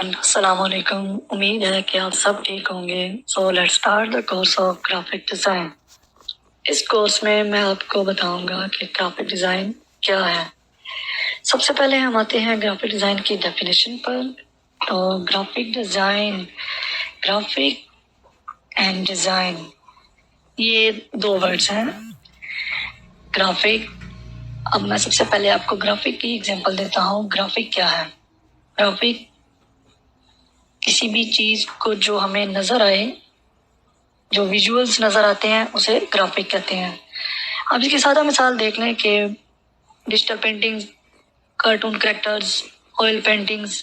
السلام علیکم، امید ہے کہ آپ سب ٹھیک ہوں گے۔ So let start the course of graphic design. اس کورس میں میں آپ کو بتاؤں گا کہ گرافک ڈیزائن کیا ہے۔ سب سے پہلے ہم آتے ہیں گرافک ڈیزائن کی ڈیفینیشن پر۔ تو graphic design, graphic and design, یہ دو ورڈز ہیں۔ گرافک، اب میں سب سے پہلے آپ کو گرافک کی ایگزامپل دیتا ہوں۔ گرافک کیا ہے؟ گرافک کسی بھی چیز کو جو ہمیں نظر آئے، جو ویژولز نظر آتے ہیں، اسے گرافک کہتے ہیں۔ اب اس کی سادہ مثال دیکھ لیں کہ digital painting, cartoon characters, oil paintings,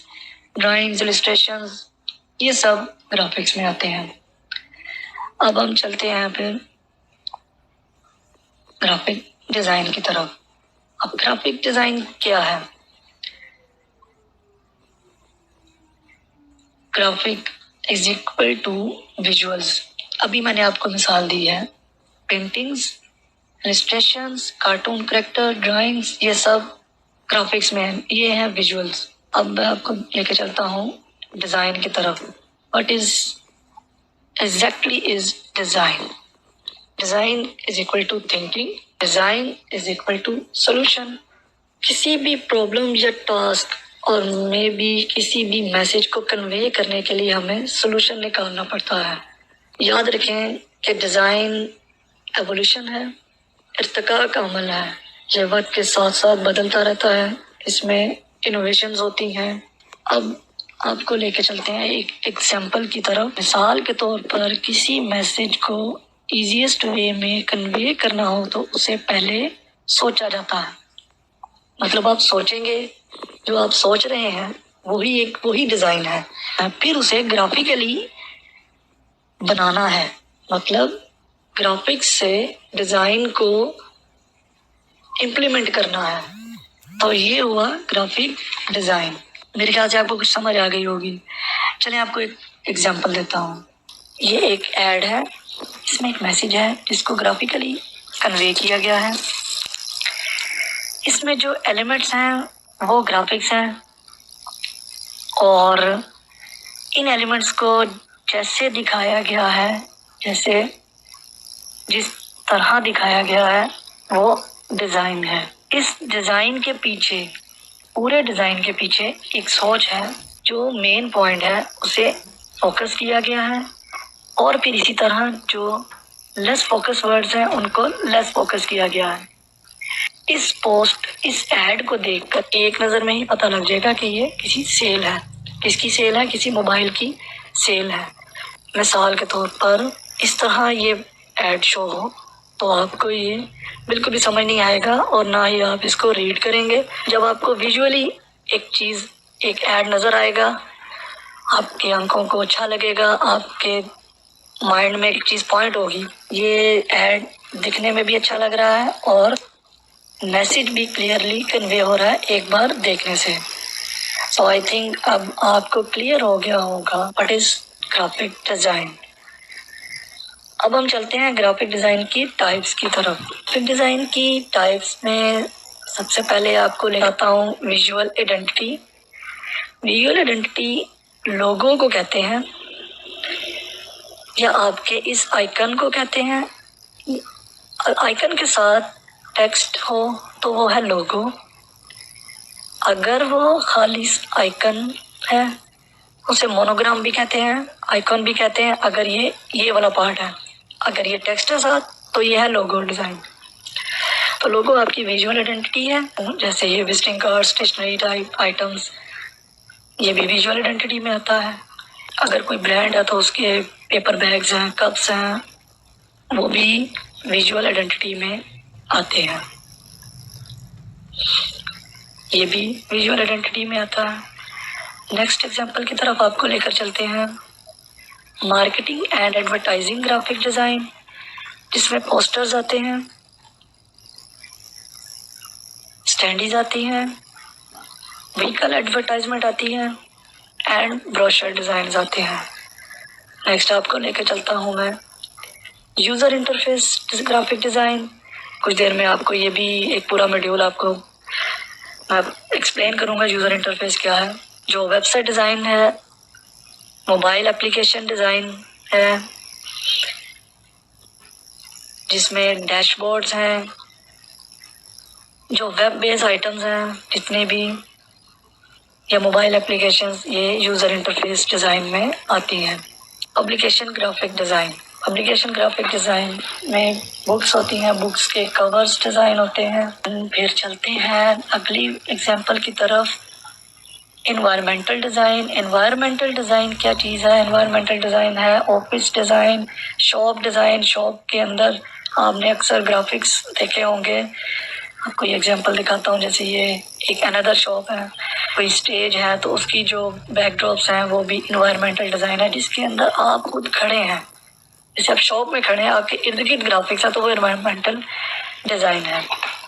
drawings, illustrations, یہ سب گرافکس میں آتے ہیں۔ اب ہم چلتے ہیں پھر گرافک ڈیزائن کی طرف۔ اب گرافک ڈیزائن کیا ہے؟ Graphic is equal to visuals. ابھی میں نے آپ کو مثال دی ہے، paintings, illustrations, cartoon character, drawings, یہ سب گرافکس میں ہیں، یہ ہیں ویژولز۔ اب میں آپ کو لے کے چلتا ہوں ڈیزائن کی طرف۔ What is exactly is design? Design is equal to thinking, design is equal to solution. کسی بھی پرابلم یا ٹاسک اور میں بھی کسی بھی میسج کو کنوے کرنے کے لیے ہمیں سولوشن نکالنا پڑتا ہے۔ یاد رکھیں کہ ڈیزائن ایوولوشن ہے، ارتقاء کا عمل ہے۔ یہ وقت کے ساتھ ساتھ بدلتا رہتا ہے، اس میں انوویشنز ہوتی ہیں۔ اب آپ کو لے کے چلتے ہیں ایک ایگزامپل کی طرف۔ مثال کے طور پر کسی میسج کو ایزیسٹ وے میں کنوے کرنا ہو تو اسے پہلے سوچا جاتا ہے۔ مطلب آپ سوچیں گے، جو آپ سوچ رہے ہیں وہی ڈیزائن ہے، پھر اسے گرافیکلی بنانا ہے۔ مطلب گرافکس سے ڈیزائن کو امپلیمنٹ کرنا ہے، تو یہ ہوا گرافک ڈیزائن۔ میرے خیال سے آپ کو کچھ سمجھ آ گئی ہوگی۔ چلیں آپ کو ایک ایگزامپل دیتا ہوں۔ یہ ایک ایڈ ہے، اس میں ایک میسج ہے جس کو گرافیکلی کنوے کیا گیا ہے۔ اس میں جو ایلیمنٹس ہیں وہ گرافکس ہیں، اور ان ایلیمنٹس کو جیسے دکھایا گیا ہے، جس طرح دکھایا گیا ہے وہ ڈیزائن ہے۔ اس ڈیزائن کے پیچھے، پورے ڈیزائن کے پیچھے ایک سوچ ہے، جو مین پوائنٹ ہے اسے فوکس کیا گیا ہے، اور پھر اسی طرح جو لیس فوکس ورڈز ہیں ان کو لیس فوکس کیا گیا ہے۔ اس ایڈ کو دیکھ کر ایک نظر میں ہی پتہ لگ جائے گا کہ یہ کسی سیل ہے۔ کس کی سیل ہے؟ کسی موبائل کی سیل ہے۔ مثال کے طور پر اس طرح یہ ایڈ شو ہو تو آپ کو یہ بالکل بھی سمجھ نہیں آئے گا، اور نہ ہی آپ اس کو ریڈ کریں گے۔ جب آپ کو ویژولی ایک ایڈ نظر آئے گا، آپ کی آنکھوں کو اچھا لگے گا، آپ کے مائنڈ میں ایک چیز پوائنٹ ہوگی، یہ ایڈ دکھنے میں بھی اچھا لگ رہا ہے اور میسج بھی کلیئرلی کنوے ہو رہا ہے ایک بار دیکھنے سے۔ سو آئی تھنک اب آپ کو کلیئر ہو گیا ہوگا واٹ از گرافک ڈیزائن۔ اب ہم چلتے ہیں گرافک ڈیزائن کی ٹائپس کی طرف۔ گرافک ڈیزائن کی ٹائپس میں سب سے پہلے آپ کو لے آتا ہوں ویژول آئیڈینٹی۔ ویژول آئیڈینٹی لوگو کو کہتے ہیں، یا آپ کے اس آئیکن کو کہتے ہیں۔ آئیکن کے ساتھ ٹیکسٹ ہو تو وہ ہے لوگو۔ اگر وہ خالص آئیکن ہے اسے مونوگرام بھی کہتے ہیں، آئیکن بھی کہتے ہیں، اگر یہ والا پارٹ ہے۔ اگر یہ ٹیکسٹ ہے ساتھ تو یہ ہے لوگو ڈیزائن۔ تو لوگو آپ کی ویژول آئیڈینٹی ہے، جیسے یہ visiting card, stationery type items, یہ بھی ویژول آئیڈینٹی میں آتا ہے۔ اگر کوئی برانڈ ہے تو اس کے پیپر بیگز ہیں، کپس ہیں، وہ بھی ویژول آئیڈینٹی میں آتے ہیں، یہ بھی ویژول آئیڈینٹی میں آتا ہے۔ نیکسٹ ایگزامپل کی طرف آپ کو لے کر چلتے ہیں، marketing and advertising graphic design, جس میں پوسٹرز آتے ہیں، اسٹینڈیز آتی ہیں، ویکل ایڈورٹائزمنٹ آتی ہے، اینڈ بروشر ڈیزائنز آتے ہیں۔ نیکسٹ آپ کو لے کے چلتا ہوں میں یوزر انٹرفیس گرافک ڈیزائن۔ کچھ دیر میں آپ کو یہ بھی ایک پورا موڈیول آپ کو میں ایکسپلین کروں گا یوزر انٹرفیس کیا ہے۔ جو ویب سائٹ ڈیزائن ہے موبائل اپلیکیشن ڈیزائن ہے جس میں ڈیش بورڈز ہیں، جو ویب بیس آئٹمز ہیں جتنے بھی یا موبائل اپلیکیشنز، یہ یوزر انٹرفیس ڈیزائن میں آتی ہیں۔ Application graphic design, application graphic design میں بکس ہوتی ہیں، بکس کے کورز ڈیزائن ہوتے ہیں۔ پھر چلتے ہیں اگلی ایگزامپل کی طرف، انوائرمنٹل ڈیزائن۔ انوائرمنٹل ڈیزائن کیا چیز ہے؟ انوائرمنٹل ڈیزائن ہے office design, shop design. Shop کے اندر آپ نے اکثر گرافکس دیکھے ہوں گے۔ آپ کو یہ ایگزامپل دکھاتا ہوں، جیسے یہ ایک اندر شاپ ہے، کوئی اسٹیج ہے تو اس کی جو بیک ڈراپس ہیں وہ بھی انوائرمنٹل ڈیزائن ہے، جس کے اندر آپ خود کھڑے ہیں، جیسے آپ شاپ میں کھڑے ہیں، آپ کے ارد گرد گرافکس ہے تو وہ انوائرمنٹل ڈیزائن ہے۔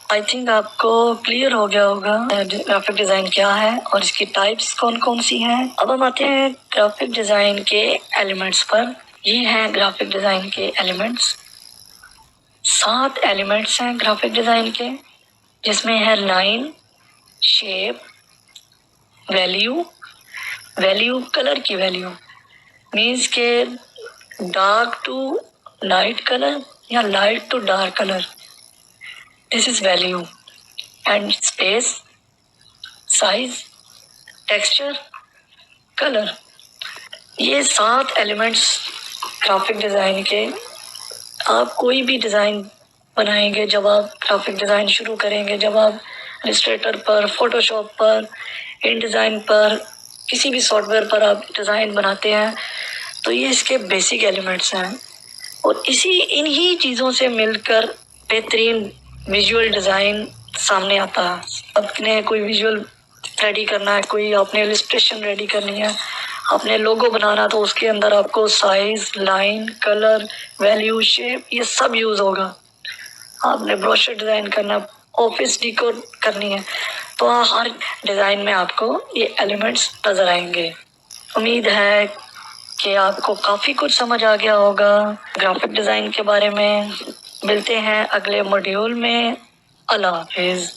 آئی تھنک آپ کو کلیئر ہو گیا ہوگا گرافک ڈیزائن کیا ہے اور اس کی ٹائپس کون کون سی ہیں۔ اب ہم آتے ہیں گرافک ڈیزائن کے ایلیمنٹس پر۔ یہ ہیں گرافک ڈیزائن کے ایلیمنٹس۔ 7 ایلیمنٹس ہیں گرافک ڈیزائن کے، جس میں ہے line, shape, value. Value colour کی ویلیو مینس کہ ڈارک ٹو لائٹ کلر یا light to dark colour, this is value. And space, size, texture, colour, یہ 7 ایلیمنٹس گرافک ڈیزائن کے۔ آپ کوئی بھی ڈیزائن بنائیں گے، جب آپ گرافک ڈیزائن شروع کریں گے، جب آپ السٹریٹر پر، فوٹو شاپ پر، ان ڈیزائن پر، کسی بھی سافٹ ویئر پر آپ ڈیزائن بناتے ہیں تو یہ اس کے بیسک ایلیمنٹس ہیں، اور انہی چیزوں سے مل کر بہترین ویژول ڈیزائن سامنے آتا ہے۔ آپ نے کوئی ویژول ریڈی کرنا ہے، کوئی آپ نے السٹریشن ریڈی کرنی ہے، آپ نے لوگو بنانا، تو اس کے اندر آپ کو size, line, colour, value, shape, یہ سب یوز ہوگا۔ آپ نے بروشر ڈیزائن کرنا، آفس ڈیکور کرنی ہے، تو ہر ڈیزائن میں آپ کو یہ ایلیمنٹس نظر آئیں گے۔ امید ہے کہ آپ کو کافی کچھ سمجھ آ گیا ہوگا گرافک ڈیزائن کے بارے میں۔ ملتے ہیں اگلے موڈیول میں۔ اللہ حافظ۔